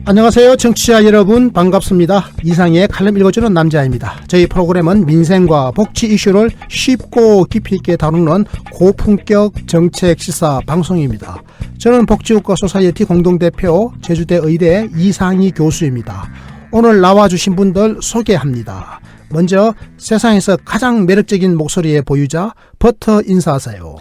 안녕하세요. 청취자 여러분 반갑습니다. 이상의 칼럼 읽어주는 남자입니다. 저희 프로그램은 민생과 복지 이슈를 쉽고 깊이 있게 다루는 고품격 정책 시사 방송입니다. 저는 복지국가 소사이어티 공동대표 제주대 의대 이상희 교수입니다. 오늘 나와주신 분들 소개합니다. 먼저 세상에서 가장 매력적인 목소리의 보유자 버터 인사하세요.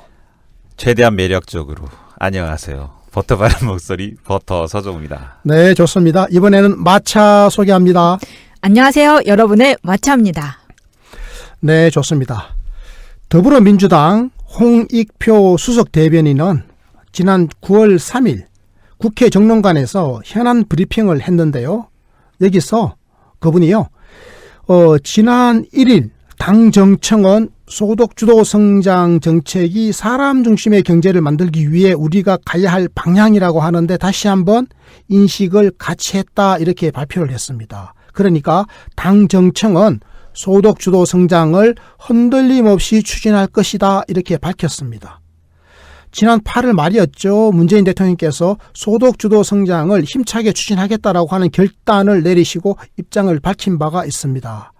최대한 매력적으로 안녕하세요. 버터 바른 목소리 버터 서정우입니다. 네, 좋습니다. 이번에는 마차 소개합니다. 안녕하세요. 여러분의 마차입니다. 네, 좋습니다. 더불어민주당 홍익표 수석 대변인은 지난 9월 3일 국회 정론관에서 현안 브리핑을 했는데요. 여기서 그분이요. 지난 1일 당 정청은 소득주도 성장 정책이 사람 중심의 경제를 만들기 위해 우리가 가야 할 방향이라고 하는데 다시 한번 인식을 같이 했다 이렇게 발표를 했습니다. 그러니까 당 정청은 소득주도 성장을 흔들림 없이 추진할 것이다 이렇게 밝혔습니다. 지난 8월 말이었죠. 문재인 대통령께서 소득주도 성장을 힘차게 추진하겠다라고 하는 결단을 내리시고 입장을 밝힌 바가 있습니다.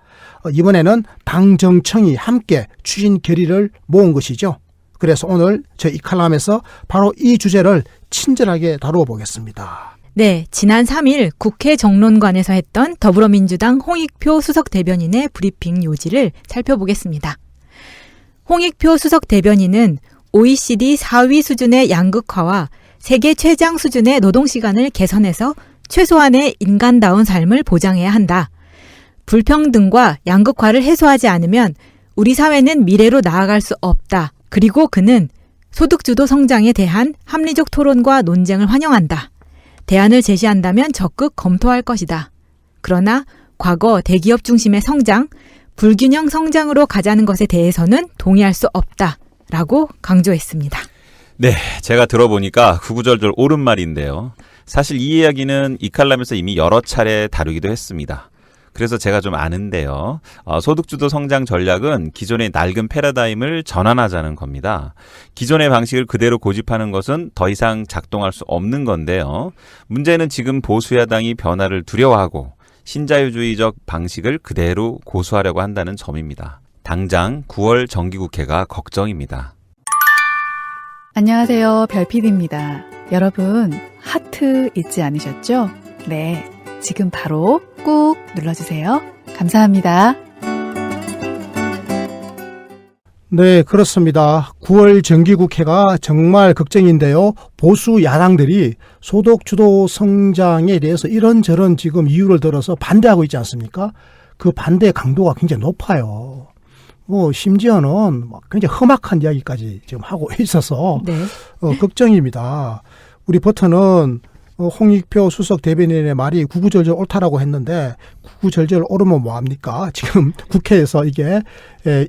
이번에는 당정청이 함께 추진 결의를 모은 것이죠. 그래서 오늘 저희 이 칼럼에서 바로 이 주제를 친절하게 다루어 보겠습니다. 네, 지난 3일 국회 정론관에서 했던 더불어민주당 홍익표 수석 대변인의 브리핑 요지를 살펴보겠습니다. 홍익표 수석 대변인은 OECD 4위 수준의 양극화와 세계 최장 수준의 노동시간을 개선해서 최소한의 인간다운 삶을 보장해야 한다. 불평등과 양극화를 해소하지 않으면 우리 사회는 미래로 나아갈 수 없다. 그리고 그는 소득주도 성장에 대한 합리적 토론과 논쟁을 환영한다. 대안을 제시한다면 적극 검토할 것이다. 그러나 과거 대기업 중심의 성장, 불균형 성장으로 가자는 것에 대해서는 동의할 수 없다. 라고 강조했습니다. 네, 제가 들어보니까 구구절절 옳은 말인데요. 사실 이 이야기는 이 칼럼에서 이미 여러 차례 다루기도 했습니다. 그래서 제가 좀 아는데요. 소득주도 성장 전략은 기존의 낡은 패러다임을 전환하자는 겁니다. 기존의 방식을 그대로 고집하는 것은 더 이상 작동할 수 없는 건데요. 문제는 지금 보수야당이 변화를 두려워하고 신자유주의적 방식을 그대로 고수하려고 한다는 점입니다. 당장 9월 정기국회가 걱정입니다. 안녕하세요. 별PD입니다. 여러분 하트 잊지 않으셨죠? 네, 지금 바로 꾹 눌러주세요. 감사합니다. 네, 그렇습니다. 9월 정기국회가 정말 걱정인데요. 보수 야당들이 소득주도 성장에 대해서 이런저런 지금 이유를 들어서 반대하고 있지 않습니까? 그 반대 강도가 굉장히 높아요. 심지어는 굉장히 험악한 이야기까지 지금 하고 있어서 네. 걱정입니다. 우리 버터는 홍익표 수석 대변인의 말이 구구절절 옳다라고 했는데 구구절절 옳으면 뭐합니까? 지금 국회에서 이게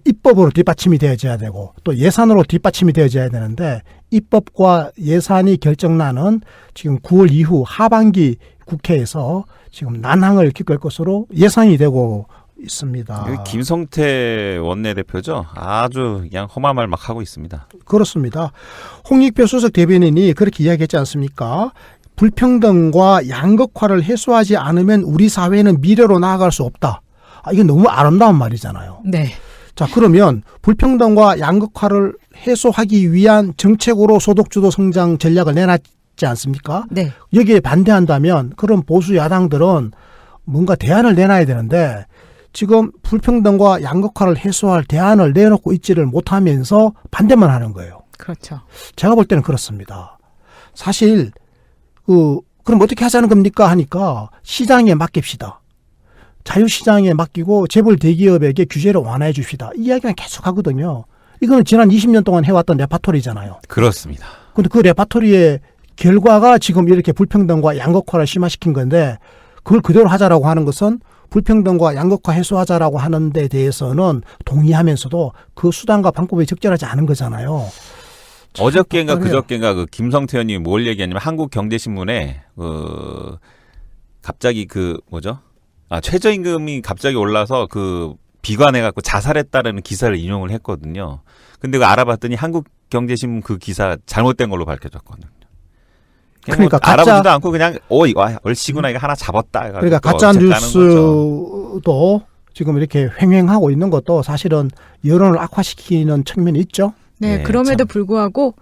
입법으로 뒷받침이 되어져야 되고 또 예산으로 뒷받침이 되어져야 되는데 입법과 예산이 결정나는 지금 9월 이후 하반기 국회에서 지금 난항을 겪을 것으로 예상이 되고 있습니다. 김성태 원내대표죠. 아주 그냥 험한 말 막 하고 있습니다. 그렇습니다. 홍익표 수석 대변인이 그렇게 이야기했지 않습니까? 불평등과 양극화를 해소하지 않으면 우리 사회는 미래로 나아갈 수 없다. 이게 너무 아름다운 말이잖아요. 네. 자, 그러면 불평등과 양극화를 해소하기 위한 정책으로 소득주도 성장 전략을 내놨지 않습니까? 네. 여기에 반대한다면 그런 보수 야당들은 뭔가 대안을 내놔야 되는데 지금 불평등과 양극화를 해소할 대안을 내놓고 있지를 못하면서 반대만 하는 거예요. 그렇죠. 제가 볼 때는 그렇습니다. 사실 그럼 어떻게 하자는 겁니까 하니까 시장에 맡깁시다. 자유시장에 맡기고 재벌 대기업에게 규제를 완화해 줍시다. 이 이야기만 계속 하거든요. 이거는 지난 20년 동안 해왔던 레파토리잖아요. 그렇습니다. 근데 그 레파토리의 결과가 지금 이렇게 불평등과 양극화를 심화시킨 건데 그걸 그대로 하자라고 하는 것은 불평등과 양극화 해소하자라고 하는 데 대해서는 동의하면서도 그 수단과 방법이 적절하지 않은 거잖아요. 어저께인가 그저께인가 그 김성태 의원님이 뭘 얘기하냐면 한국경제신문에 갑자기 최저임금이 갑자기 올라서 비관해갖고 자살했다라는 기사를 인용을 했거든요. 근데 알아봤더니 한국경제신문 그 기사 잘못된 걸로 밝혀졌거든요. 그러니까 뭐 알아보지도 않고 그냥 이거 얼씨구나 이거 하나 잡았다. 그러니까 가짜 뉴스도 지금 이렇게 횡행하고 있는 것도 사실은 여론을 악화시키는 측면이 있죠. 네, 네, 그럼에도 참. 불구하고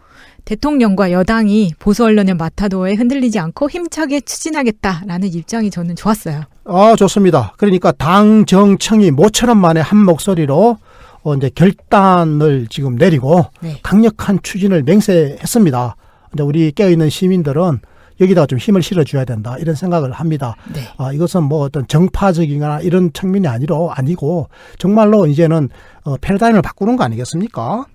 대통령과 여당이 보수 언론의 마타도에 흔들리지 않고 힘차게 추진하겠다라는 입장이 저는 좋았어요. 좋습니다. 그러니까 당 정청이 모처럼 만에 한 목소리로 이제 결단을 지금 내리고 네. 강력한 추진을 맹세했습니다. 이제 우리 깨어있는 시민들은 여기다가 좀 힘을 실어줘야 된다 이런 생각을 합니다. 네. 이것은 뭐 어떤 정파적이거나 이런 측면이 아니고 정말로 이제는 패러다임을 바꾸는 거 아니겠습니까?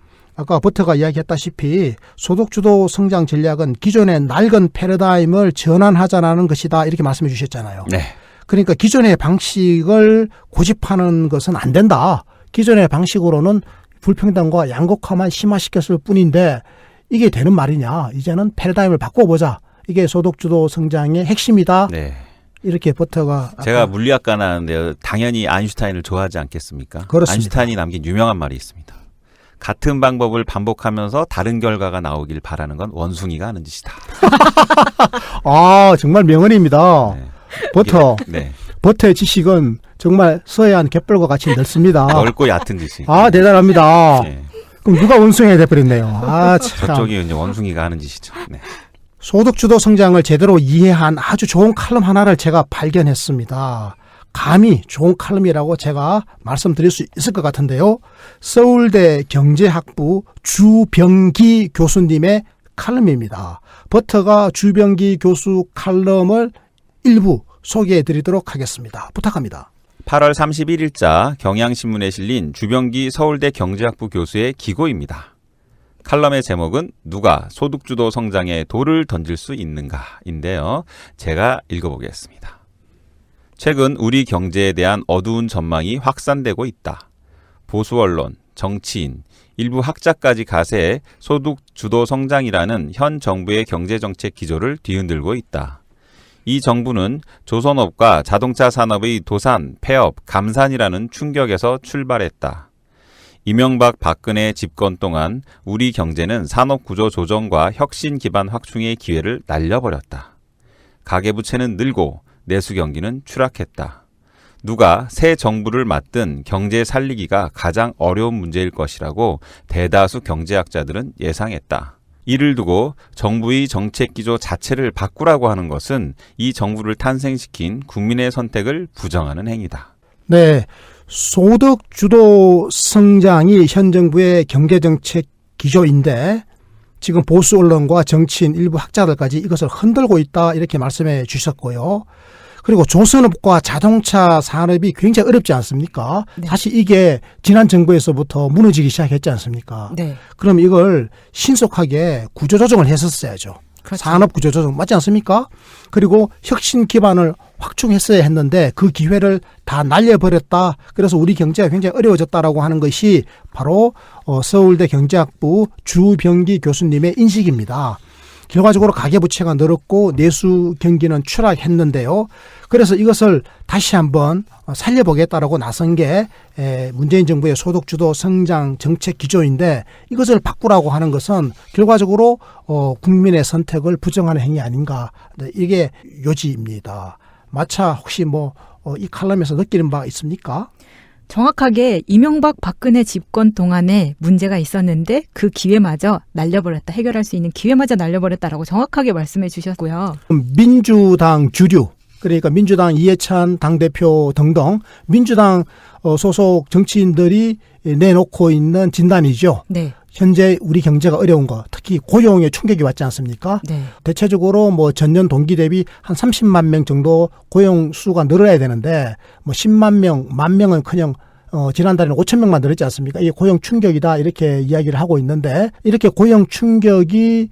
아까 버터가 이야기했다시피 소득주도 성장 전략은 기존의 낡은 패러다임을 전환하자는 것이다 이렇게 말씀해 주셨잖아요. 네. 그러니까 기존의 방식을 고집하는 것은 안 된다. 기존의 방식으로는 불평등과 양극화만 심화시켰을 뿐인데 이게 되는 말이냐. 이제는 패러다임을 바꿔보자. 이게 소득주도 성장의 핵심이다. 네. 이렇게 버터가 제가 물리학과 나왔는데요. 당연히 아인슈타인을 좋아하지 않겠습니까? 그렇습니다. 아인슈타인이 남긴 유명한 말이 있습니다. 같은 방법을 반복하면서 다른 결과가 나오길 바라는 건 원숭이가 하는 짓이다. 정말 명언입니다. 네. 버터. 네. 버터의 지식은 정말 서해안 갯벌과 같이 넓습니다. 넓고 얕은 짓이. 대단합니다. 네. 그럼 누가 원숭이가 돼버렸네요. 참. 저쪽이 이제 원숭이가 하는 짓이죠. 네. 소득주도 성장을 제대로 이해한 아주 좋은 칼럼 하나를 제가 발견했습니다. 감히 좋은 칼럼이라고 제가 말씀드릴 수 있을 것 같은데요. 서울대 경제학부 주병기 교수님의 칼럼입니다. 버터가 주병기 교수 칼럼을 일부 소개해 드리도록 하겠습니다. 부탁합니다. 8월 31일자 경향신문에 실린 주병기 서울대 경제학부 교수의 기고입니다. 칼럼의 제목은 누가 소득주도 성장에 돌을 던질 수 있는가인데요. 제가 읽어보겠습니다. 최근 우리 경제에 대한 어두운 전망이 확산되고 있다. 보수 언론, 정치인, 일부 학자까지 가세해 소득주도 성장이라는 현 정부의 경제정책 기조를 뒤흔들고 있다. 이 정부는 조선업과 자동차 산업의 도산, 폐업, 감산이라는 충격에서 출발했다. 이명박 박근혜 집권 동안 우리 경제는 산업구조 조정과 혁신 기반 확충의 기회를 날려버렸다. 가계부채는 늘고 내수 경기는 추락했다. 누가 새 정부를 맡든 경제 살리기가 가장 어려운 문제일 것이라고 대다수 경제학자들은 예상했다. 이를 두고 정부의 정책 기조 자체를 바꾸라고 하는 것은 이 정부를 탄생시킨 국민의 선택을 부정하는 행위다. 네, 소득주도 성장이 현 정부의 경제정책 기조인데 지금 보수 언론과 정치인 일부 학자들까지 이것을 흔들고 있다 이렇게 말씀해 주셨고요. 그리고 조선업과 자동차 산업이 굉장히 어렵지 않습니까? 네. 사실 이게 지난 정부에서부터 무너지기 시작했지 않습니까? 네. 그럼 이걸 신속하게 구조조정을 했었어야죠. 그렇죠. 산업 구조조정 맞지 않습니까? 그리고 혁신 기반을 확충했어야 했는데 그 기회를 다 날려버렸다. 그래서 우리 경제가 굉장히 어려워졌다라고 하는 것이 바로 서울대 경제학부 주병기 교수님의 인식입니다. 결과적으로 가계부채가 늘었고 내수 경기는 추락했는데요. 그래서 이것을 다시 한번 살려보겠다라고 나선 게 문재인 정부의 소득주도 성장 정책 기조인데 이것을 바꾸라고 하는 것은 결과적으로 국민의 선택을 부정하는 행위 아닌가. 이게 요지입니다. 마차 혹시 이 칼럼에서 느끼는 바가 있습니까? 정확하게 이명박 박근혜 집권 동안에 문제가 있었는데 그 기회마저 날려버렸다. 해결할 수 있는 기회마저 날려버렸다라고 정확하게 말씀해 주셨고요. 민주당 주류 그러니까 민주당 이해찬 당대표 등등 민주당 소속 정치인들이 내놓고 있는 진단이죠. 네. 현재 우리 경제가 어려운 거 특히 고용에 충격이 왔지 않습니까? 네. 대체적으로 전년 동기 대비 한 30만 명 정도 고용 수가 늘어야 되는데 10만 명, 만 명은 그냥 지난달에는 5천 명만 늘었지 않습니까? 이게 고용 충격이다 이렇게 이야기를 하고 있는데 이렇게 고용 충격이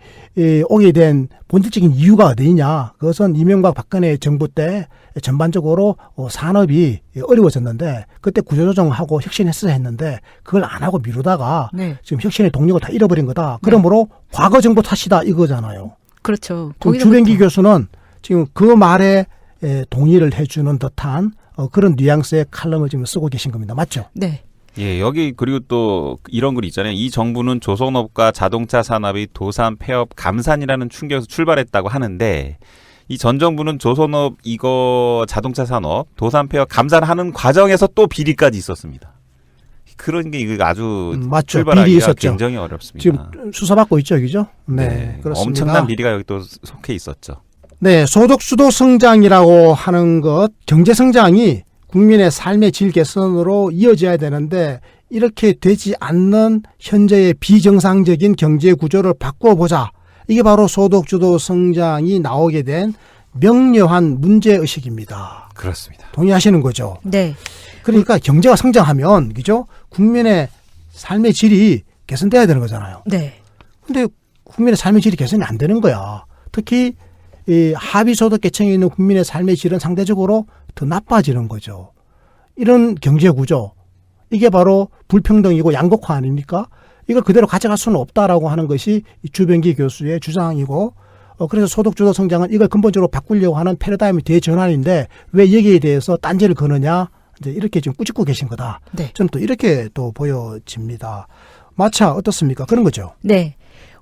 오게 된 본질적인 이유가 어디냐? 그것은 이명박 박근혜 정부 때 전반적으로 산업이 어려워졌는데 그때 구조조정하고 혁신했어야 했는데 그걸 안 하고 미루다가 네. 지금 혁신의 동력을 다 잃어버린 거다. 그러므로 과거 정부 탓이다 이거잖아요. 그렇죠. 주병기 교수는 지금 그 말에 동의를 해주는 듯한 그런 뉘앙스의 칼럼을 지금 쓰고 계신 겁니다. 맞죠? 네. 예, 여기 그리고 또 이런 글 있잖아요. 이 정부는 조선업과 자동차 산업이 도산, 폐업, 감산이라는 충격에서 출발했다고 하는데 이 전 정부는 조선업, 이거 자동차 산업, 도산, 폐업, 감산하는 과정에서 또 비리까지 있었습니다. 그런 게 이거 아주 맞죠. 출발하기가 비리 있었죠. 굉장히 어렵습니다. 지금 수사받고 있죠, 그죠? 네, 그렇습니다. 엄청난 비리가 여기 또 속해 있었죠. 네, 소득주도 성장이라고 하는 것, 경제 성장이 국민의 삶의 질 개선으로 이어져야 되는데 이렇게 되지 않는 현재의 비정상적인 경제 구조를 바꿔보자. 이게 바로 소득주도 성장이 나오게 된 명료한 문제의식입니다. 그렇습니다. 동의하시는 거죠? 네. 그러니까 경제가 성장하면, 그죠? 국민의 삶의 질이 개선돼야 되는 거잖아요. 네. 근데 국민의 삶의 질이 개선이 안 되는 거야. 특히 이 하위소득 계층에 있는 국민의 삶의 질은 상대적으로 더 나빠지는 거죠. 이런 경제 구조, 이게 바로 불평등이고 양극화 아닙니까? 이걸 그대로 가져갈 수는 없다라고 하는 것이 주병기 교수의 주장이고, 그래서 소득주도 성장은 이걸 근본적으로 바꾸려고 하는 패러다임의 대전환인데 왜 여기에 대해서 딴지를 거느냐? 이제 이렇게 지금 꾸짖고 계신 거다. 네. 저는 또 이렇게 또 보여집니다. 마차 어떻습니까? 그런 거죠. 네.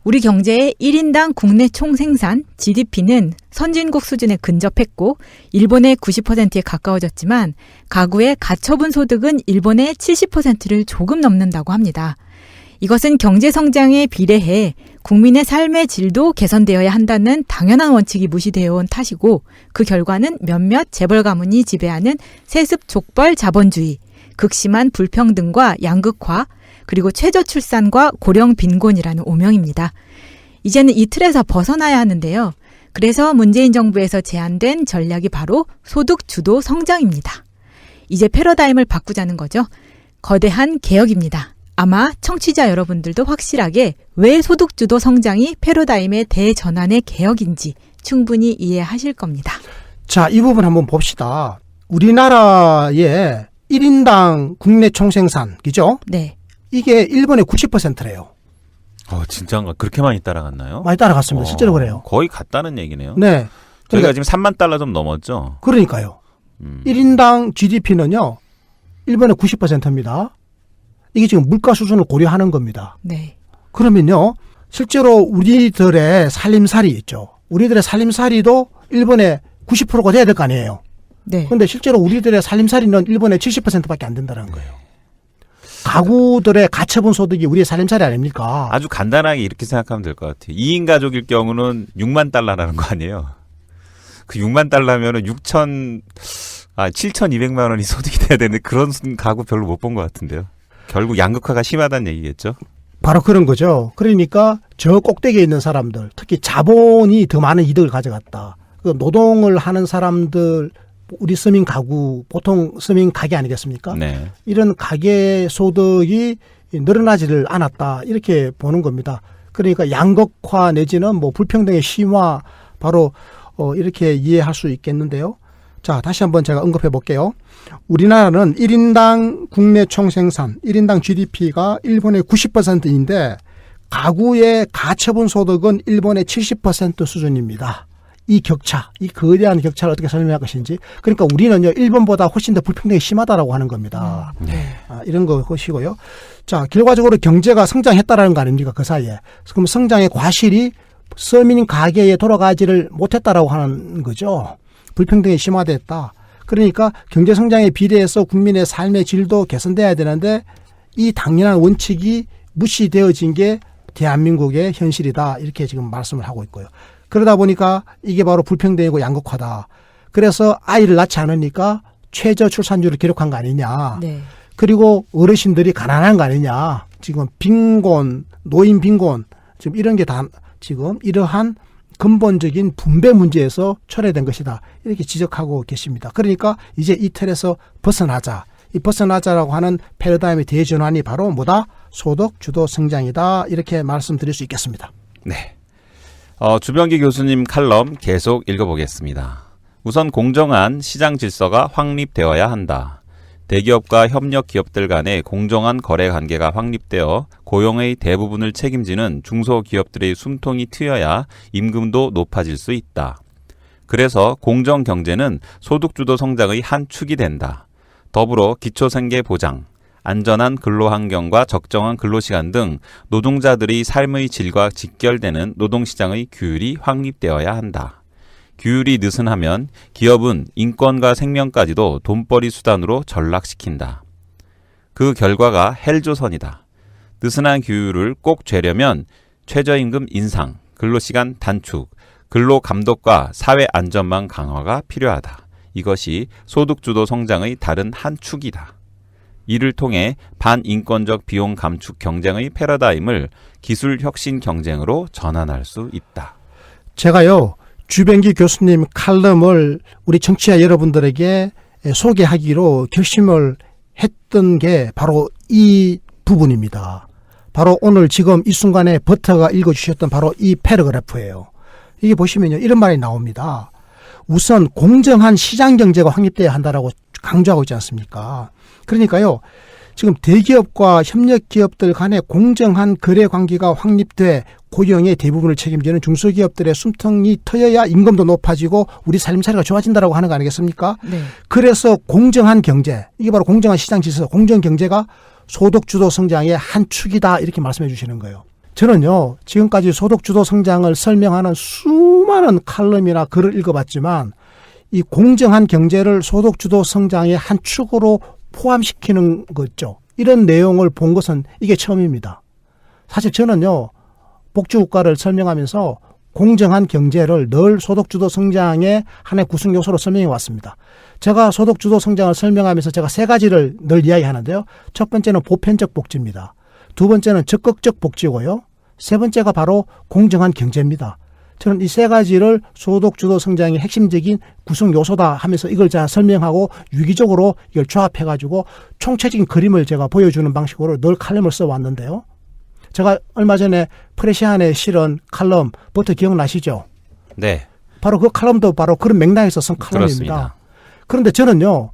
우리 경제의 1인당 국내 총생산 GDP는 선진국 수준에 근접했고 일본의 90%에 가까워졌지만 가구의 가처분 소득은 일본의 70%를 조금 넘는다고 합니다. 이것은 경제 성장에 비례해 국민의 삶의 질도 개선되어야 한다는 당연한 원칙이 무시되어 온 탓이고 그 결과는 몇몇 재벌 가문이 지배하는 세습 족벌 자본주의, 극심한 불평등과 양극화, 그리고 최저 출산과 고령 빈곤이라는 오명입니다. 이제는 이 틀에서 벗어나야 하는데요. 그래서 문재인 정부에서 제안된 전략이 바로 소득 주도 성장입니다. 이제 패러다임을 바꾸자는 거죠. 거대한 개혁입니다. 아마 청취자 여러분들도 확실하게 왜 소득 주도 성장이 패러다임의 대전환의 개혁인지 충분히 이해하실 겁니다. 자, 이 부분 한번 봅시다. 우리나라의 1인당 국내 총생산, 그죠? 네. 이게 일본의 90%래요. 진짜인가? 그렇게 많이 따라갔나요? 많이 따라갔습니다. 실제로 그래요. 거의 같다는 얘기네요. 네. 저희가 그러니까, 지금 3만 달러 좀 넘었죠. 그러니까요. 1인당 GDP는요, 일본의 90%입니다. 이게 지금 물가 수준을 고려하는 겁니다. 네. 그러면요, 실제로 우리들의 살림살이 있죠. 우리들의 살림살이도 일본의 90%가 돼야 될 거 아니에요. 네. 그런데 실제로 우리들의 살림살이는 일본의 70%밖에 안 된다는 거예요. 가구들의 가처분 소득이 우리의 살림살이 아닙니까? 아주 간단하게 이렇게 생각하면 될 것 같아요. 2인 가족일 경우는 6만 달러라는 거 아니에요. 그 6만 달러면은 7,200만 원이 소득이 돼야 되는데 그런 가구 별로 못 본 것 같은데요. 결국 양극화가 심하다는 얘기겠죠. 바로 그런 거죠. 그러니까 저 꼭대기에 있는 사람들, 특히 자본이 더 많은 이득을 가져갔다. 그 노동을 하는 사람들, 우리 서민 가구, 보통 서민 가게 아니겠습니까? 네. 이런 가계 소득이 늘어나지를 않았다. 이렇게 보는 겁니다. 그러니까 양극화 내지는 뭐 불평등의 심화, 바로 이렇게 이해할 수 있겠는데요. 자, 다시 한번 제가 언급해 볼게요. 우리나라는 1인당 국내 총생산, 1인당 GDP가 일본의 90%인데 가구의 가처분 소득은 일본의 70% 수준입니다. 이 격차, 이 거대한 격차를 어떻게 설명할 것인지. 그러니까 우리는요, 일본보다 훨씬 더 불평등이 심하다라고 하는 겁니다. 네. 이런 것이고요. 자, 결과적으로 경제가 성장했다라는 거 아닙니까? 그 사이에. 그럼 성장의 과실이 서민 가계에 돌아가지를 못했다라고 하는 거죠. 불평등이 심화됐다. 그러니까 경제 성장에 비례해서 국민의 삶의 질도 개선돼야 되는데 이 당연한 원칙이 무시되어진 게 대한민국의 현실이다. 이렇게 지금 말씀을 하고 있고요. 그러다 보니까 이게 바로 불평등이고 양극화다. 그래서 아이를 낳지 않으니까 최저 출산율을 기록한 거 아니냐. 네. 그리고 어르신들이 가난한 거 아니냐. 지금 빈곤, 노인 빈곤, 지금 이런 게 다 지금 이러한 근본적인 분배 문제에서 초래된 것이다. 이렇게 지적하고 계십니다. 그러니까 이제 이 틀에서 벗어나자. 이 벗어나자라고 하는 패러다임의 대전환이 바로 뭐다? 소득 주도 성장이다. 이렇게 말씀드릴 수 있겠습니다. 네. 주병기 교수님 칼럼 계속 읽어보겠습니다. 우선 공정한 시장 질서가 확립되어야 한다. 대기업과 협력 기업들 간의 공정한 거래 관계가 확립되어 고용의 대부분을 책임지는 중소기업들의 숨통이 트여야 임금도 높아질 수 있다. 그래서 공정경제는 소득주도 성장의 한 축이 된다. 더불어 기초생계 보장, 안전한 근로환경과 적정한 근로시간 등 노동자들의 삶의 질과 직결되는 노동시장의 규율이 확립되어야 한다. 규율이 느슨하면 기업은 인권과 생명까지도 돈벌이 수단으로 전락시킨다. 그 결과가 헬조선이다. 느슨한 규율을 꼭 죄려면 최저임금 인상, 근로시간 단축, 근로감독과 사회안전망 강화가 필요하다. 이것이 소득주도 성장의 다른 한 축이다. 이를 통해 반인권적 비용 감축 경쟁의 패러다임을 기술 혁신 경쟁으로 전환할 수 있다. 제가요, 주병기 교수님 칼럼을 우리 청취자 여러분들에게 소개하기로 결심을 했던 게 바로 이 부분입니다. 바로 오늘 지금 이 순간에 버터가 읽어주셨던 바로 이 패러그래프예요. 이게 보시면요, 이런 말이 나옵니다. 우선 공정한 시장 경제가 확립돼야 한다라고 강조하고 있지 않습니까? 그러니까요, 지금 대기업과 협력기업들 간의 공정한 거래 관계가 확립돼 고용의 대부분을 책임지는 중소기업들의 숨통이 트여야 임금도 높아지고 우리 삶살이가 좋아진다라고 하는 거 아니겠습니까? 네. 그래서 공정한 경제, 이게 바로 공정한 시장 질서, 공정 경제가 소득주도 성장의 한 축이다 이렇게 말씀해 주시는 거예요. 저는요, 지금까지 소득주도 성장을 설명하는 수많은 칼럼이나 글을 읽어봤지만 이 공정한 경제를 소득주도 성장의 한 축으로 포함시키는 거죠. 이런 내용을 본 것은 이게 처음입니다. 사실 저는요, 복지국가를 설명하면서 공정한 경제를 늘 소득주도 성장의 하나의 구성 요소로 설명해 왔습니다. 제가 소득주도 성장을 설명하면서 제가 세 가지를 늘 이야기하는데요. 첫 번째는 보편적 복지입니다. 두 번째는 적극적 복지고요. 세 번째가 바로 공정한 경제입니다. 저는 이 세 가지를 소득주도 성장의 핵심적인 구성 요소다 하면서 이걸 제가 설명하고 유기적으로 이걸 조합해가지고 총체적인 그림을 제가 보여주는 방식으로 늘 칼럼을 써왔는데요. 제가 얼마 전에 프레시안에 실은 칼럼 버터 기억나시죠? 네. 바로 그 칼럼도 바로 그런 맥락에서 쓴 칼럼입니다. 그렇습니다. 그런데 저는요,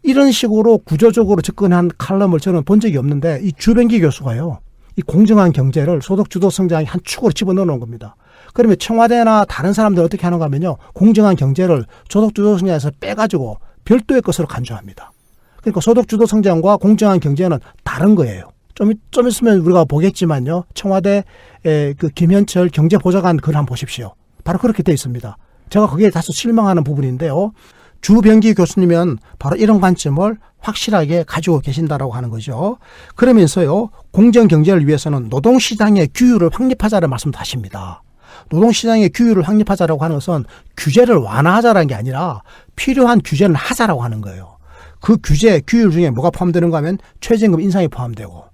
이런 식으로 구조적으로 접근한 칼럼을 저는 본 적이 없는데 이 주병기 교수가요, 이 공정한 경제를 소득주도 성장의 한 축으로 집어넣어 놓은 겁니다. 그러면 청와대나 다른 사람들은 어떻게 하는가 하면요, 공정한 경제를 소득주도 성장에서 빼가지고 별도의 것으로 간주합니다. 그러니까 소득주도 성장과 공정한 경제는 다른 거예요. 좀 있으면 우리가 보겠지만요, 청와대 그 김현철 경제보좌관 글 한번 보십시오. 바로 그렇게 돼 있습니다. 제가 거기에 다소 실망하는 부분인데요. 주병기 교수님은 바로 이런 관점을 확실하게 가지고 계신다라고 하는 거죠. 그러면서요, 공정 경제를 위해서는 노동시장의 규율을 확립하자는 말씀도 하십니다. 노동시장의 규율을 확립하자라고 하는 것은 규제를 완화하자라는 게 아니라 필요한 규제는 하자라고 하는 거예요. 그 규제, 규율 중에 뭐가 포함되는가 하면 최저임금 인상이 포함되고,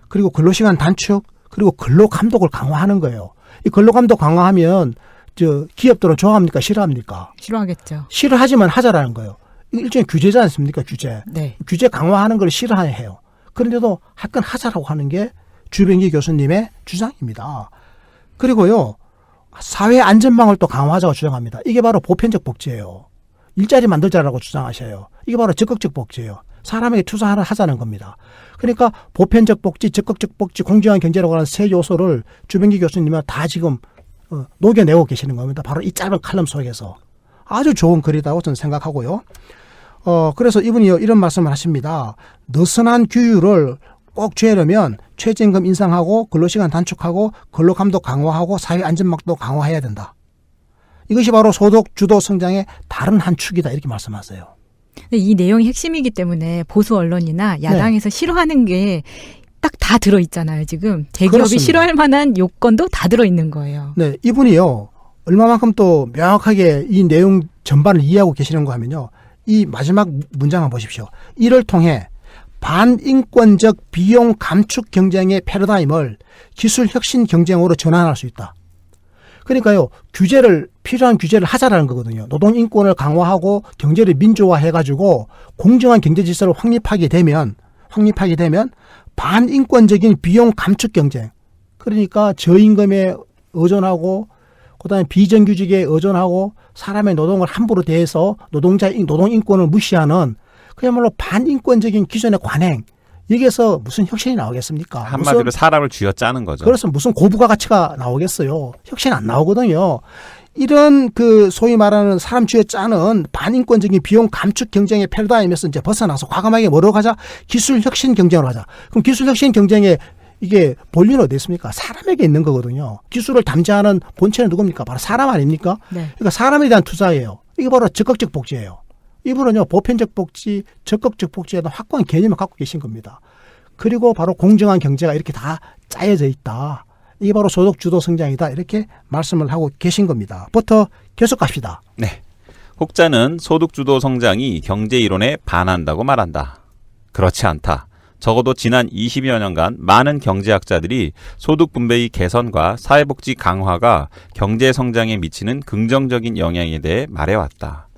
그리고 근로시간 단축, 그리고 근로감독을 강화하는 거예요. 이 근로감독 강화하면 기업들은 좋아합니까? 싫어합니까? 싫어하겠죠. 싫어하지만 하자라는 거예요. 이거 일종의 규제지 않습니까? 규제. 네. 규제 강화하는 걸 싫어해요. 그런데도 하여간 하자라고 하는 게 주병기 교수님의 주장입니다. 그리고요, 사회 안전망을 또 강화하자고 주장합니다. 이게 바로 보편적 복지예요. 일자리 만들자라고 주장하셔요. 이게 바로 적극적 복지예요. 사람에게 투자하자는 겁니다. 그러니까 보편적 복지, 적극적 복지, 공정한 경제라고 하는 세 요소를 주병기 교수님은 다 지금 녹여내고 계시는 겁니다. 바로 이 짧은 칼럼 속에서. 아주 좋은 글이라고 저는 생각하고요. 그래서 이분이 이런 말씀을 하십니다. 느슨한 규율을 꼭 죄려면 최저임금 인상하고 근로시간 단축하고 근로감독 강화하고 사회안전망도 강화해야 된다. 이것이 바로 소득주도 성장의 다른 한 축이다 이렇게 말씀하세요. 근데 이 내용이 핵심이기 때문에 보수 언론이나 야당에서 싫어하는 게 딱 다 들어있잖아요. 지금 대기업이 그렇습니다. 싫어할 만한 요건도 다 들어있는 거예요. 네, 이분이요, 얼마만큼 또 명확하게 이 내용 전반을 이해하고 계시는 거 하면요, 이 마지막 문장을 보십시오. 이를 통해 반인권적 비용 감축 경쟁의 패러다임을 기술 혁신 경쟁으로 전환할 수 있다. 그러니까요, 필요한 규제를 하자라는 거거든요. 노동 인권을 강화하고 경제를 민주화해가지고 공정한 경제 질서를 확립하게 되면 반인권적인 비용 감축 경쟁. 그러니까 저임금에 의존하고, 그다음에 비정규직에 의존하고, 사람의 노동을 함부로 대해서 노동 인권을 무시하는 그야말로 반인권적인 기존의 관행. 여기에서 무슨 혁신이 나오겠습니까? 한마디로 사람을 쥐어짜는 거죠. 그래서 무슨 고부가 가치가 나오겠어요. 혁신 안 나오거든요. 이런 그 소위 말하는 사람 쥐어 짜는 반인권적인 비용 감축 경쟁의 패러다임에서 이제 벗어나서 과감하게 뭐로 가자? 기술 혁신 경쟁으로 가자. 그럼 기술 혁신 경쟁에 이게 본류는 어디 있습니까? 사람에게 있는 거거든요. 기술을 담지하는 본체는 누굽니까? 바로 사람 아닙니까? 네. 그러니까 사람에 대한 투자예요. 이게 바로 적극적 복지예요. 이분은요, 보편적 복지, 적극적 복지에 대한 확고한 개념을 갖고 계신 겁니다. 그리고 바로 공정한 경제가 이렇게 다 짜여져 있다. 이게 바로 소득 주도 성장이다. 이렇게 말씀을 하고 계신 겁니다. 부터 계속 갑시다. 네. 혹자는 소득주도 성장이 경제 이론에 반한다고 말한다. 그렇지 않다. 적어도 지난 20여 년간 많은 경제학자들이 소득 분배의 개선과 사회복지 강화가 경제 성장에 미치는 긍정적인 영향에 대해 말해왔다.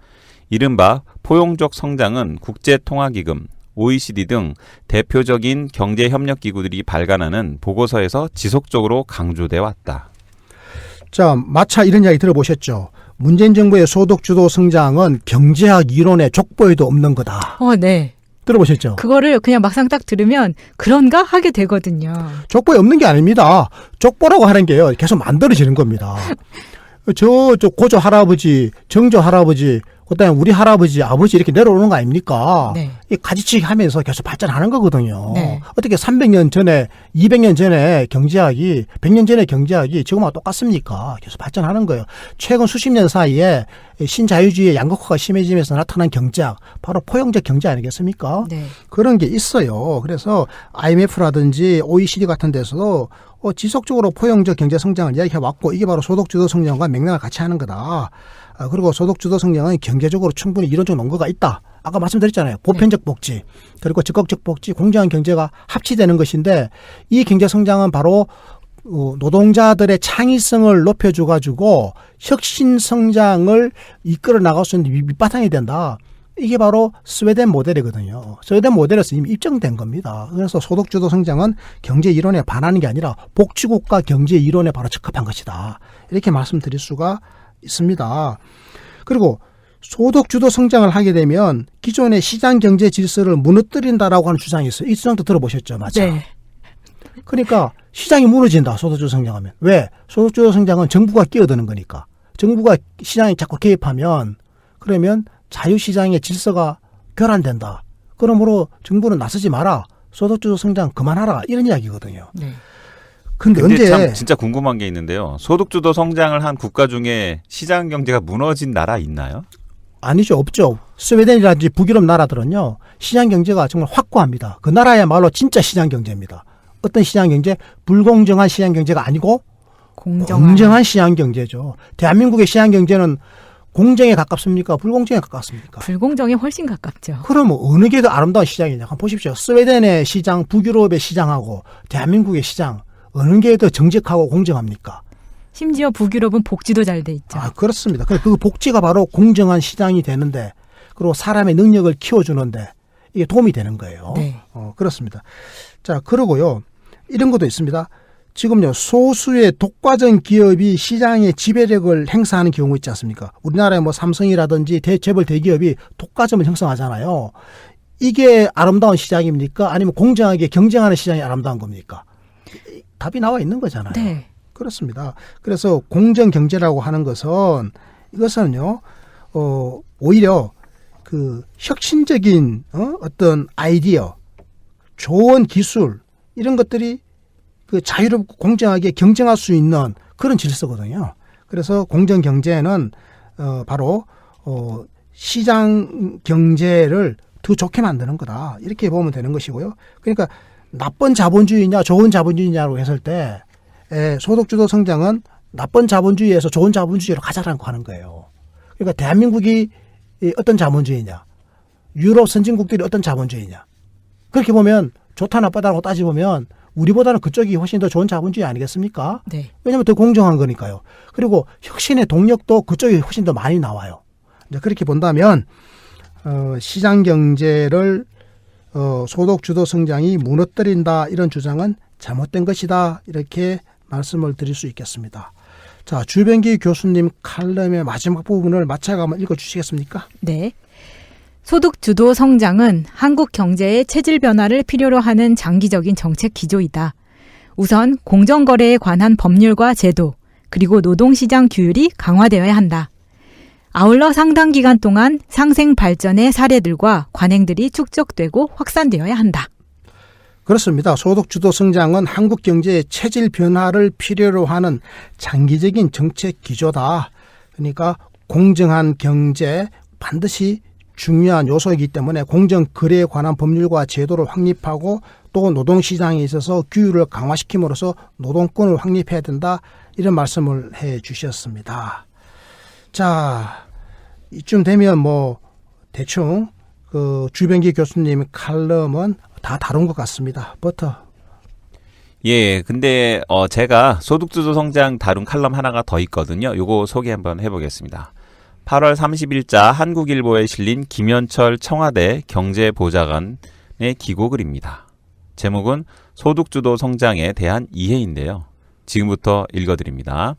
이른바 포용적 성장은 국제통화기금, OECD 등 대표적인 경제협력기구들이 발간하는 보고서에서 지속적으로 강조돼 왔다. 자, 마차 이런 이야기 들어보셨죠? 문재인 정부의 소득주도 성장은 경제학 이론의 족보에도 없는 거다. 네. 들어보셨죠? 그거를 그냥 막상 딱 들으면 그런가 하게 되거든요. 족보에 없는 게 아닙니다. 족보라고 하는 게요, 계속 만들어지는 겁니다. 저 고조 할아버지, 정조 할아버지, 그다음에 우리 할아버지, 아버지 이렇게 내려오는 거 아닙니까? 네. 이 가지치기 하면서 계속 발전하는 거거든요. 네. 어떻게 300년 전에, 200년 전에 경제학이, 100년 전에 경제학이 지금하고 똑같습니까? 계속 발전하는 거예요. 최근 수십 년 사이에 신자유주의의 양극화가 심해지면서 나타난 경제학, 바로 포용적 경제 아니겠습니까? 네. 그런 게 있어요. 그래서 IMF라든지 OECD 같은 데서도 지속적으로 포용적 경제 성장을 이야기해 왔고, 이게 바로 소득주도 성장과 맥락을 같이 하는 거다. 그리고 소득주도 성장은 경제적으로 충분히 이론적 논거가 있다. 아까 말씀드렸잖아요. 보편적 복지, 그리고 적극적 복지, 공정한 경제가 합치되는 것인데, 이 경제 성장은 바로 노동자들의 창의성을 높여줘가지고 혁신 성장을 이끌어 나갈 수 있는 밑바탕이 된다. 이게 바로 스웨덴 모델이거든요. 스웨덴 모델에서 이미 입증된 겁니다. 그래서 소득주도 성장은 경제 이론에 반하는 게 아니라 복지국가 경제 이론에 바로 적합한 것이다. 이렇게 말씀드릴 수가 있습니다. 그리고 소득주도 성장을 하게 되면 기존의 시장 경제 질서를 무너뜨린다라고 하는 주장이 있어요. 이 주장도 들어보셨죠? 맞죠? 네. 그러니까 시장이 무너진다. 소득주도 성장하면. 왜? 소득주도 성장은 정부가 끼어드는 거니까. 정부가 시장에 자꾸 개입하면 그러면 자유시장의 질서가 교란된다. 그러므로 정부는 나서지 마라. 소득주도 성장 그만하라. 이런 이야기거든요. 네. 근데 근데 참 언제 진짜 궁금한 게 있는데요. 소득주도 성장을 한 국가 중에 시장 경제가 무너진 나라 있나요? 아니죠. 없죠. 스웨덴이라든지 북유럽 나라들은요. 시장 경제가 정말 확고합니다. 그 나라야말로 진짜 시장 경제입니다. 어떤 시장 경제? 불공정한 시장 경제가 아니고 공정한 시장 경제죠. 대한민국의 시장 경제는 공정에 가깝습니까? 불공정에 가깝습니까? 불공정에 훨씬 가깝죠. 그러면 어느 게 더 아름다운 시장이냐? 한번 보십시오. 스웨덴의 시장, 북유럽의 시장하고 대한민국의 시장 어느 게 더 정직하고 공정합니까? 심지어 북유럽은 복지도 잘 돼 있죠. 그렇습니다. 그 복지가 바로 공정한 시장이 되는데, 그리고 사람의 능력을 키워주는데 이게 도움이 되는 거예요. 네. 그렇습니다. 자, 그러고요. 이런 것도 있습니다. 지금요, 소수의 독과점 기업이 시장의 지배력을 행사하는 경우 있지 않습니까? 우리나라의 뭐 삼성이라든지 재벌 대기업이 독과점을 형성하잖아요. 이게 아름다운 시장입니까? 아니면 공정하게 경쟁하는 시장이 아름다운 겁니까? 답이 나와 있는 거잖아요. 네. 그렇습니다. 그래서 공정 경제라고 하는 것은 이것은요, 오히려 그 혁신적인 어떤 아이디어, 좋은 기술 이런 것들이 그 자유롭고 공정하게 경쟁할 수 있는 그런 질서거든요. 그래서 공정 경제는 바로 시장 경제를 더 좋게 만드는 거다. 이렇게 보면 되는 것이고요. 그러니까 나쁜 자본주의냐 좋은 자본주의냐로 했을 때 소득주도 성장은 나쁜 자본주의에서 좋은 자본주의로 가자라고 하는 거예요. 그러니까 대한민국이 어떤 자본주의냐, 유럽 선진국들이 어떤 자본주의냐. 그렇게 보면 좋다 나쁘다라고 따져보면 우리보다는 그쪽이 훨씬 더 좋은 자본주의 아니겠습니까? 네. 왜냐하면 더 공정한 거니까요. 그리고 혁신의 동력도 그쪽이 훨씬 더 많이 나와요. 이제 그렇게 본다면 시장 경제를 소득주도 성장이 무너뜨린다 이런 주장은 잘못된 것이다 이렇게 말씀을 드릴 수 있겠습니다. 자, 주변기 교수님 칼럼의 마지막 부분을 마차가 한번 읽어주시겠습니까? 네. 소득주도 성장은 한국 경제의 체질 변화를 필요로 하는 장기적인 정책 기조이다. 우선 공정거래에 관한 법률과 제도, 그리고 노동시장 규율이 강화되어야 한다. 아울러 상당 기간 동안 상생 발전의 사례들과 관행들이 축적되고 확산되어야 한다. 그렇습니다. 소득주도 성장은 한국 경제의 체질 변화를 필요로 하는 장기적인 정책 기조다. 그러니까 공정한 경제 반드시 중요한 요소이기 때문에 공정거래에 관한 법률과 제도를 확립하고 또 노동시장에 있어서 규율을 강화시킴으로써 노동권을 확립해야 된다. 이런 말씀을 해 주셨습니다. 자, 이쯤 되면 뭐 대충 그 주변기 교수님 칼럼은 다 다룬 것 같습니다. 버터. 예, 근데 제가 소득주도 성장 다룬 칼럼 하나가 더 있거든요. 요거 소개 한번 해보겠습니다. 8월 30일자 한국일보에 실린 김현철 청와대 경제보좌관의 기고글입니다. 제목은 소득주도 성장에 대한 이해인데요. 지금부터 읽어드립니다.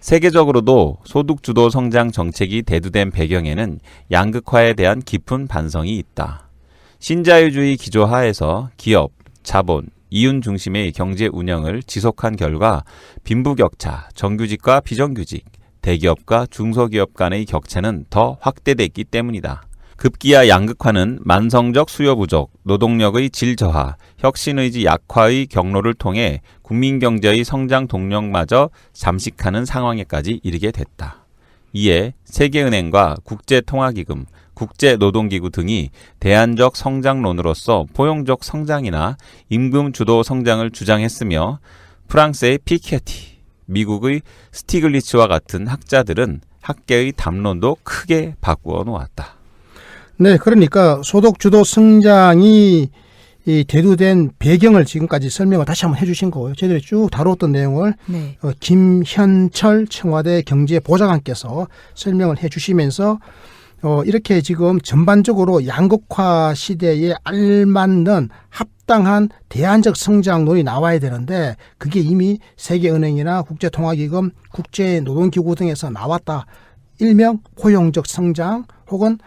세계적으로도 소득주도 성장 정책이 대두된 배경에는 양극화에 대한 깊은 반성이 있다. 신자유주의 기조 하에서 기업, 자본, 이윤 중심의 경제 운영을 지속한 결과 빈부격차, 정규직과 비정규직, 대기업과 중소기업 간의 격차는 더 확대됐기 때문이다. 급기야 양극화는 만성적 수요 부족, 노동력의 질 저하, 혁신의지 약화의 경로를 통해 국민경제의 성장 동력마저 잠식하는 상황에까지 이르게 됐다. 이에 세계은행과 국제통화기금, 국제노동기구 등이 대안적 성장론으로서 포용적 성장이나 임금 주도 성장을 주장했으며 프랑스의 피케티, 미국의 스티글리츠와 같은 학자들은 학계의 담론도 크게 바꾸어 놓았다. 네, 그러니까 소득주도 성장이 이 대두된 배경을 지금까지 설명을 다시 한번 해주신 거고요. 저희들이 쭉 다뤘던 내용을 네. 김현철 청와대 경제보좌관께서 설명을 해주시면서 이렇게 지금 전반적으로 양극화 시대에 알맞는 합당한 대안적 성장론이 나와야 되는데 그게 이미 세계은행이나 국제통화기금, 국제노동기구 등에서 나왔다. 일명 포용적 성장 혹은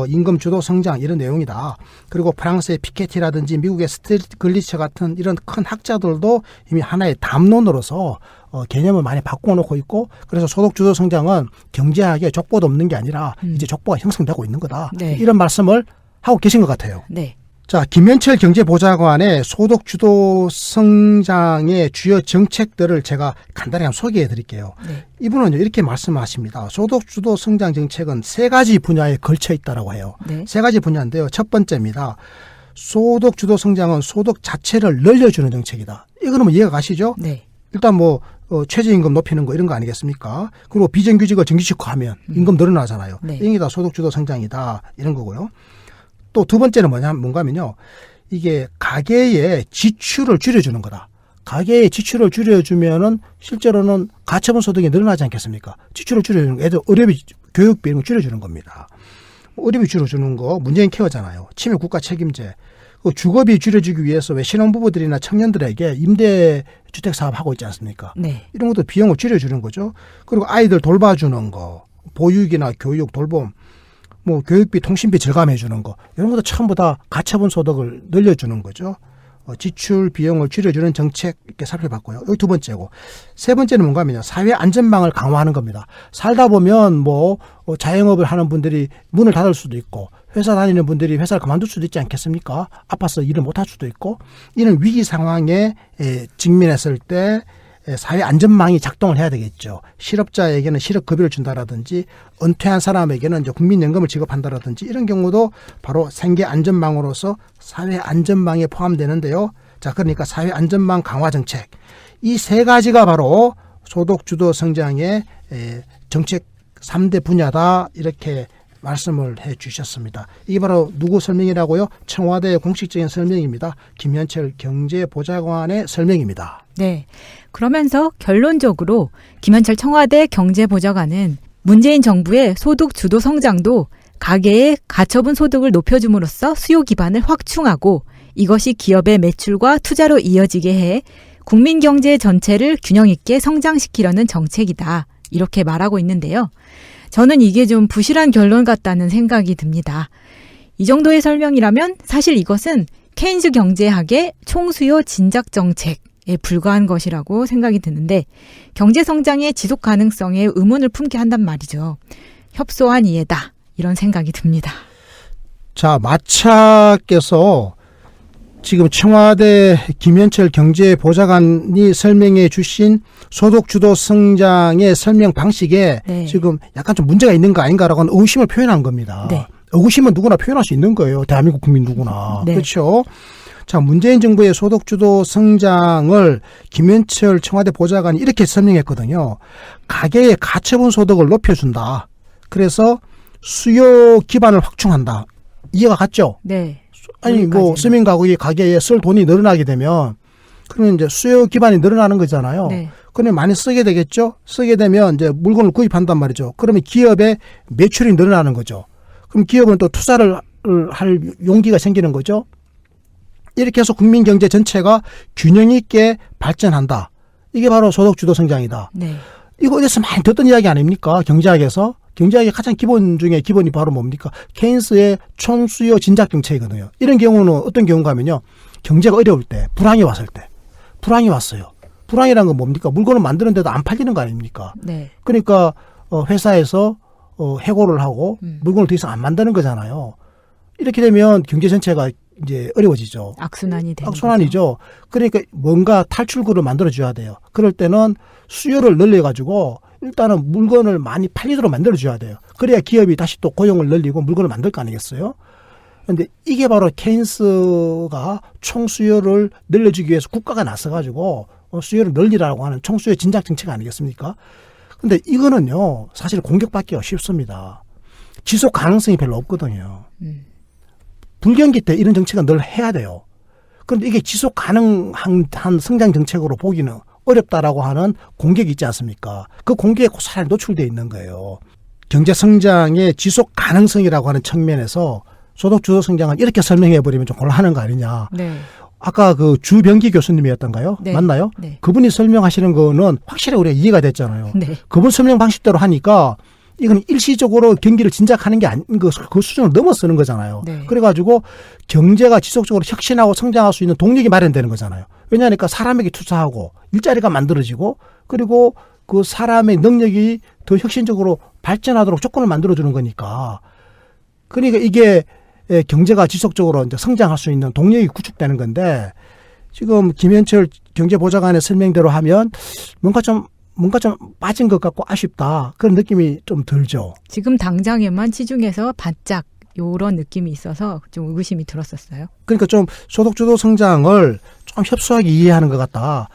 임금 주도 성장 이런 내용이다. 그리고 프랑스의 피케티라든지 미국의 스티글리츠 같은 이런 큰 학자들도 이미 하나의 담론으로서 개념을 많이 바꿔놓고 있고 그래서 소득주도 성장은 경제학에 족보도 없는 게 아니라 이제 족보가 형성되고 있는 거다. 네. 이런 말씀을 하고 계신 것 같아요. 네. 자, 김현철 경제보좌관의 소득주도 성장의 주요 정책들을 제가 간단히 한번 소개해 드릴게요. 네. 이분은 이렇게 말씀하십니다. 소득주도 성장 정책은 세 가지 분야에 걸쳐 있다고 해요. 네. 세 가지 분야인데요. 첫 번째입니다. 소득주도 성장은 소득 자체를 늘려주는 정책이다. 이거는 뭐 이해가 가시죠? 네. 일단 뭐 최저임금 높이는 거 이런 거 아니겠습니까? 그리고 비정규직을 정규직화하면 임금 늘어나잖아요. 네. 이게 다 소득주도 성장이다. 이런 거고요. 또 두 번째는 뭔가면요. 이게 가계의 지출을 줄여주는 거다. 가계의 지출을 줄여주면은 실제로는 가처분 소득이 늘어나지 않겠습니까? 지출을 줄여주는 거, 애들 의료비, 교육비 이런 거 줄여주는 겁니다. 의료비 줄여주는 거 문재인 케어잖아요. 치매 국가 책임제. 그 주거비 줄여주기 위해서 왜 신혼부부들이나 청년들에게 임대주택 사업 하고 있지 않습니까? 네. 이런 것도 비용을 줄여주는 거죠. 그리고 아이들 돌봐주는 거, 보육이나 교육, 돌봄, 뭐 교육비, 통신비 절감해 주는 거 이런 것도 전부 다 가처분 소득을 늘려주는 거죠. 지출 비용을 줄여주는 정책 이렇게 살펴봤고요. 여기 두 번째고 세 번째는 뭔가 하면요. 사회 안전망을 강화하는 겁니다. 살다 보면 뭐 자영업을 하는 분들이 문을 닫을 수도 있고 회사 다니는 분들이 회사를 그만둘 수도 있지 않겠습니까? 아파서 일을 못할 수도 있고 이런 위기 상황에 직면했을 때 사회 안전망이 작동을 해야 되겠죠. 실업자에게는 실업급여를 준다라든지 은퇴한 사람에게는 이제 국민연금을 지급한다라든지 이런 경우도 바로 생계 안전망으로서 사회 안전망에 포함되는데요. 자, 그러니까 사회 안전망 강화 정책 이 세 가지가 바로 소득주도 성장의 정책 3대 분야다 이렇게 말씀을 해 주셨습니다. 이게 바로 누구 설명이라고요? 청와대의 공식적인 설명입니다. 김현철 경제보좌관의 설명입니다. 네. 그러면서 결론적으로 김현철 청와대 경제보좌관은 문재인 정부의 소득 주도 성장도 가계의 가처분 소득을 높여줌으로써 수요 기반을 확충하고 이것이 기업의 매출과 투자로 이어지게 해 국민 경제 전체를 균형 있게 성장시키려는 정책이다. 이렇게 말하고 있는데요. 저는 이게 좀 부실한 결론 같다는 생각이 듭니다. 이 정도의 설명이라면 사실 이것은 케인즈 경제학의 총수요 진작 정책 불과한 것이라고 생각이 드는데 경제 성장의 지속 가능성에 의문을 품게 한단 말이죠. 협소한 이해다. 이런 생각이 듭니다. 자, 마차께서 지금 청와대 김현철 경제보좌관이 설명해 주신 소득주도 성장의 설명 방식에 네. 지금 약간 좀 문제가 있는 거 아닌가라고 하는 의구심을 표현한 겁니다. 네. 의구심은 누구나 표현할 수 있는 거예요. 대한민국 국민 누구나. 네. 그렇죠? 자, 문재인 정부의 소득주도 성장을 김현철 청와대 보좌관이 이렇게 설명했거든요. 가계의 가처분 소득을 높여준다. 그래서 수요 기반을 확충한다. 이해가 갔죠? 네. 아니 뭐 여기까지는. 서민 가구에 쓸 돈이 늘어나게 되면 그러면 이제 수요 기반이 늘어나는 거잖아요. 네. 그러면 많이 쓰게 되겠죠. 쓰게 되면 이제 물건을 구입한단 말이죠. 그러면 기업의 매출이 늘어나는 거죠. 그럼 기업은 또 투자를 할 용기가 생기는 거죠. 이렇게 해서 국민 경제 전체가 균형 있게 발전한다. 이게 바로 소득주도 성장이다. 네. 이거 어디서 많이 듣던 이야기 아닙니까? 경제학에서. 경제학의 가장 기본 중에 기본이 바로 뭡니까? 케인스의 총수요 진작 정책이거든요. 이런 경우는 어떤 경우가 하면요. 경제가 어려울 때, 불황이 왔을 때. 불황이 왔어요. 불황이라는 건 뭡니까? 물건을 만드는데도 안 팔리는 거 아닙니까? 네. 그러니까 회사에서 해고를 하고 물건을 더 이상 안 만드는 거잖아요. 이렇게 되면 경제 전체가 이제 어려워지죠. 악순환이 되는 악순환이죠. 그러니까 뭔가 탈출구를 만들어줘야 돼요. 그럴 때는 수요를 늘려가지고 일단은 물건을 많이 팔리도록 만들어줘야 돼요. 그래야 기업이 다시 또 고용을 늘리고 물건을 만들 거 아니겠어요? 그런데 이게 바로 케인스가 총수요를 늘려주기 위해서 국가가 나서가지고 수요를 늘리라고 하는 총수요 진작 정책 아니겠습니까? 근데 이거는요, 사실 공격받기가 쉽습니다. 지속 가능성이 별로 없거든요. 불경기 때 이런 정책은 늘 해야 돼요. 그런데 이게 지속 가능한 성장 정책으로 보기는 어렵다라고 하는 공격이 있지 않습니까? 그 공격에 고스란히 노출되어 있는 거예요. 경제 성장의 지속 가능성이라고 하는 측면에서 소득주도 성장을 이렇게 설명해 버리면 좀 곤란한 거 아니냐. 네. 아까 그 주병기 교수님이었던가요? 네. 맞나요? 네. 그분이 설명하시는 거는 확실히 우리가 이해가 됐잖아요. 네. 그분 설명 방식대로 하니까 이건 일시적으로 경기를 진작하는 게 아닌 그 수준을 넘어서는 거잖아요. 네. 그래가지고 경제가 지속적으로 혁신하고 성장할 수 있는 동력이 마련되는 거잖아요. 왜냐하니까 사람에게 투자하고 일자리가 만들어지고 그리고 그 사람의 능력이 더 혁신적으로 발전하도록 조건을 만들어주는 거니까. 그러니까 이게 경제가 지속적으로 이제 성장할 수 있는 동력이 구축되는 건데 지금 김현철 경제보좌관의 설명대로 하면 뭔가 좀 빠진 것 같고 아쉽다. 그런 느낌이 좀 들죠. 지금 당장에만 시중에서 반짝 요런 느낌이 있어서 좀 의구심이 들었었어요. 그러니까 좀 소득주도 성장을 좀 협소하게 이해하는 것 같다.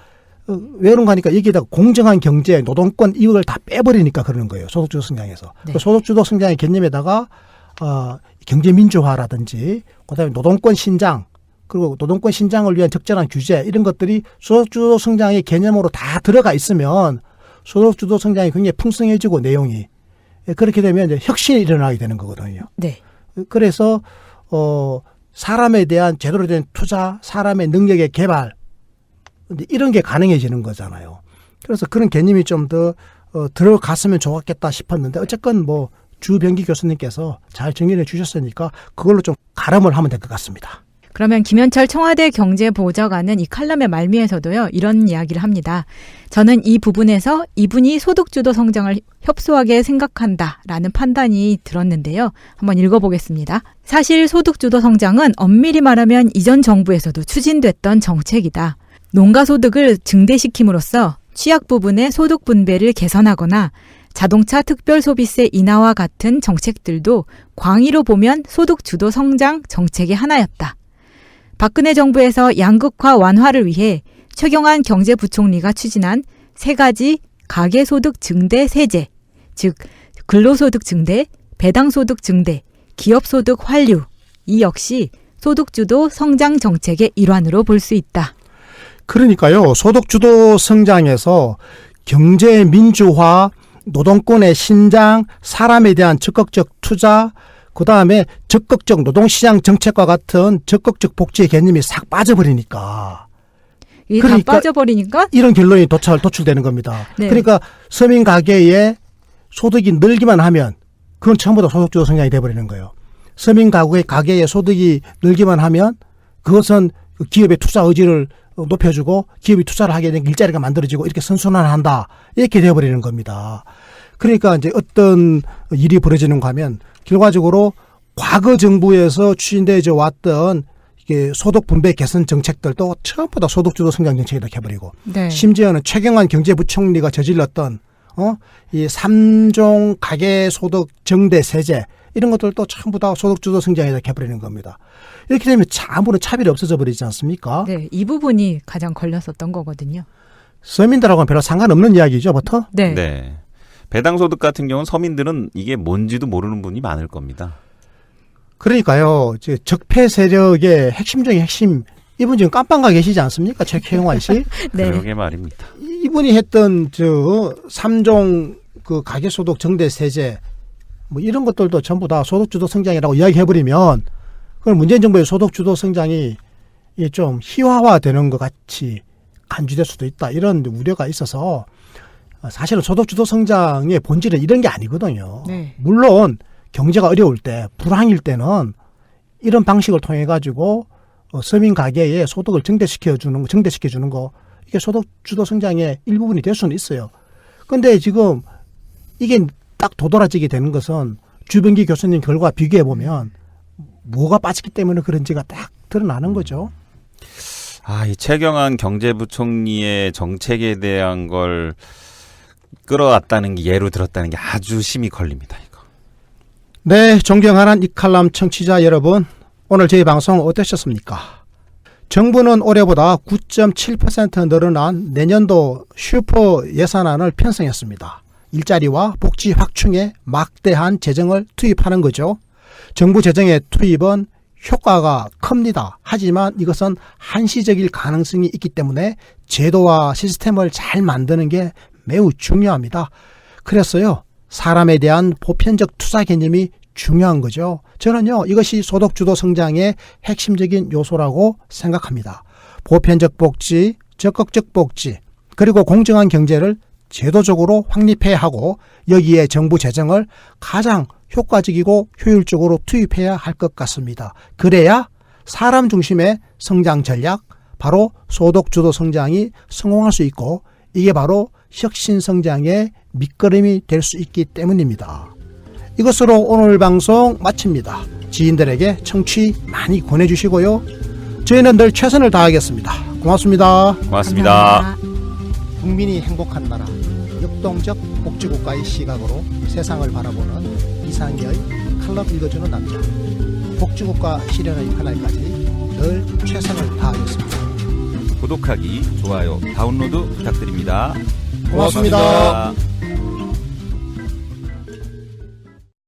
왜 그런가 하니까 여기에다가 공정한 경제, 노동권 이익을 다 빼버리니까 그러는 거예요. 소득주도 성장에서. 네. 그 소득주도 성장의 개념에다가 경제 민주화라든지 그다음에 노동권 신장 그리고 노동권 신장을 위한 적절한 규제 이런 것들이 소득주도 성장의 개념으로 다 들어가 있으면 소득주도 성장이 굉장히 풍성해지고 내용이 그렇게 되면 이제 혁신이 일어나게 되는 거거든요. 네. 그래서 사람에 대한 제대로 된 투자, 사람의 능력의 개발 이런 게 가능해지는 거잖아요. 그래서 그런 개념이 좀 더 들어갔으면 좋았겠다 싶었는데 어쨌건 뭐 주병기 교수님께서 잘 정리해 주셨으니까 그걸로 좀 가름을 하면 될 것 같습니다. 그러면 김현철 청와대 경제보좌관은 이 칼럼의 말미에서도요, 이런 이야기를 합니다. 저는 이 부분에서 이분이 소득주도 성장을 협소하게 생각한다라는 판단이 들었는데요. 한번 읽어보겠습니다. 사실 소득주도 성장은 엄밀히 말하면 이전 정부에서도 추진됐던 정책이다. 농가소득을 증대시킴으로써 취약 부분의 소득 분배를 개선하거나 자동차 특별소비세 인하와 같은 정책들도 광의로 보면 소득주도 성장 정책의 하나였다. 박근혜 정부에서 양극화 완화를 위해 최경환 경제부총리가 추진한 3가지 가계소득 증대 세제, 즉 근로소득 증대, 배당소득 증대, 기업소득 환류, 이 역시 소득주도 성장 정책의 일환으로 볼 수 있다. 그러니까요. 소득주도 성장에서 경제 민주화, 노동권의 신장, 사람에 대한 적극적 투자, 그다음에 적극적 노동시장 정책과 같은 적극적 복지의 개념이 싹 빠져버리니까. 이게 그러니까 다 빠져버리니까 이런 결론이 도출되는 겁니다. 네. 그러니까 서민 가계의 소득이 늘기만 하면 그건 전부 다 소득주도 성장이 돼버리는 거예요. 서민 가계의 소득이 늘기만 하면 그것은 기업의 투자 의지를 높여주고 기업이 투자를 하게 되면 일자리가 만들어지고 이렇게 선순환한다. 이렇게 되어버리는 겁니다. 그러니까 이제 어떤 일이 벌어지는가 하면 결과적으로 과거 정부에서 추진되어 왔던 이게 소득 분배 개선 정책들도 전부 다 소득주도 성장 정책이다 해버리고 네. 심지어는 최경환 경제부총리가 저질렀던 이 3종 가계소득 정대 세제 이런 것들도 전부 다 소득주도 성장이다 해버리는 겁니다. 이렇게 되면 아무런 차별이 없어져 버리지 않습니까? 네, 이 부분이 가장 걸렸었던 거거든요. 서민들하고는 별로 상관없는 이야기죠, 부터? 네. 네. 배당소득 같은 경우는 서민들은 이게 뭔지도 모르는 분이 많을 겁니다. 그러니까요, 적폐 세력의 핵심 중에 핵심, 이분 지금 깜빵가 계시지 않습니까? 최경환 씨. 네. 그러게 말입니다. 이분이 했던 3종 그 가계소득 정대 세제 뭐 이런 것들도 전부 다 소득주도 성장이라고 이야기해버리면 그건 문재인 정부의 소득주도 성장이 좀 희화화되는 것 같이 간주될 수도 있다. 이런 우려가 있어서 사실은 소득주도 성장의 본질은 이런 게 아니거든요. 네. 물론 경제가 어려울 때, 불황일 때는 이런 방식을 통해 가지고 서민 가계에 소득을 정대시켜 주는 거 이게 소득주도 성장의 일부분이 될 수는 있어요. 근데 지금 이게 딱 도드라지게 되는 것은 주병기 교수님 결과 비교해 보면 뭐가 빠졌기 때문에 그런지가 딱 드러나는 거죠. 이 최경환 경제부총리의 정책에 대한 걸 끌어왔다는 게 예로 들었다는 게 아주 심히 걸립니다. 이거. 네, 존경하는 이 칼럼 청취자 여러분, 오늘 저희 방송 어떠셨습니까? 정부는 올해보다 9.7% 늘어난 내년도 슈퍼 예산안을 편성했습니다. 일자리와 복지 확충에 막대한 재정을 투입하는 거죠. 정부 재정의 투입은 효과가 큽니다. 하지만 이것은 한시적일 가능성이 있기 때문에 제도와 시스템을 잘 만드는 게 매우 중요합니다. 그래서요, 사람에 대한 보편적 투자 개념이 중요한 거죠. 저는요, 이것이 소득주도 성장의 핵심적인 요소라고 생각합니다. 보편적 복지, 적극적 복지, 그리고 공정한 경제를 제도적으로 확립해야 하고 여기에 정부 재정을 가장 효과적이고 효율적으로 투입해야 할 것 같습니다. 그래야 사람 중심의 성장 전략, 바로 소득주도 성장이 성공할 수 있고 이게 바로 혁신 성장의 밑거름이 될 수 있기 때문입니다. 이것으로 오늘 방송 마칩니다. 지인들에게 청취 많이 권해주시고요. 저희는 늘 최선을 다하겠습니다. 고맙습니다. 고맙습니다. 감사합니다. 국민이 행복한 나라, 역동적 복지국가의 시각으로 세상을 바라보는 이상계의 칼럼 읽어주는 남자. 복지국가 실현의 그날까지 늘 최선을 다하겠습니다. 구독하기, 좋아요, 다운로드 부탁드립니다. 고맙습니다.